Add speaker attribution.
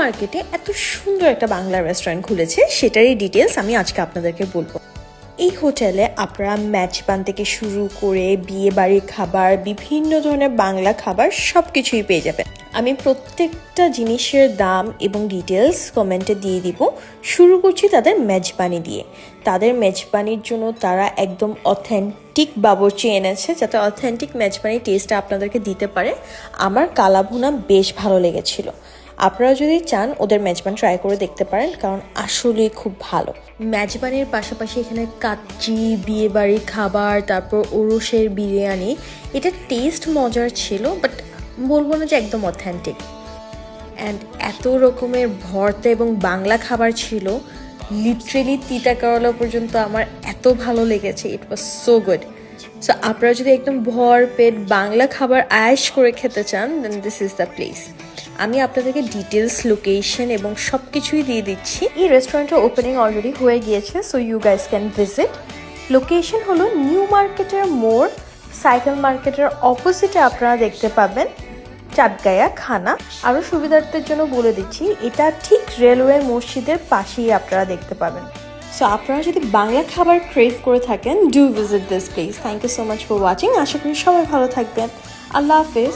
Speaker 1: মার্কেটে এত সুন্দর একটা বাংলা রেস্টুরেন্ট খুলেছে, সেটারই ডিটেলস আমি আজকে আপনাদেরকে বলবো। এই হোটেলে আপনারা মেজবান থেকে শুরু করে বিয়ে বাড়ির খাবার, বিভিন্ন ধরনের বাংলা খাবার সব কিছুই পেয়ে যাবেন। আমি প্রত্যেকটা জিনিসের দাম এবং ডিটেলস কমেন্টে দিয়ে দিব। শুরু করছি তাদের মেজবানি দিয়ে। তাদের মেজবানির জন্য তারা একদম অথেন্টিক বাবুর্চি এনেছে, যাতে অথেন্টিক মেজবানির টেস্টটা আপনাদেরকে দিতে পারে। আমার কালাভুনা বেশ ভালো লেগেছিল। আপনারা যদি চান ওদের মেজবান ট্রাই করে দেখতে পারেন, কারণ আসলে খুব ভালো। মেজবানির পাশাপাশি এখানে কাচ্চি, বিয়ে বাড়ির খাবার, তারপর ওরসের বিরিয়ানি, এটা টেস্ট মজার ছিল, বাট বলবো না যে একদম অথেন্টিক। অ্যান্ড এত রকমের ভর্তা এবং বাংলা খাবার ছিল, লিটারেলি তিতা করলা পর্যন্ত আমার এত ভালো লেগেছে। ইট ওয়াজ সো গুড। সো আপনারা যদি একদম ভরপেট বাংলা খাবার আয়েশ করে খেতে চান, দেন দিস ইজ দ্য প্লেস। আমি আপনাদেরকে ডিটেলস, লোকেশন এবং সব কিছুই দিয়ে দিচ্ছি। এই রেস্টুরেন্টের ওপেনিং অলরেডি হয়ে গিয়েছে, so you guys can visit. Location হলো নিউ মার্কেটের মোড়, সাইকেল মার্কেটের অপোজিটে আপনারা দেখতে পাবেন চাটগায়া খানা। আরও সুবিধার্থের জন্য বলে দিচ্ছি, এটা ঠিক রেলওয়ে মসজিদের পাশেই আপনারা দেখতে পাবেন। সো আপনারা যদি বাংলা খাবার ক্রেভ করে থাকেন, do visit this place. Thank you so much for watching. আশা করি সবাই ভালো থাকবেন। আল্লাহ হাফেজ।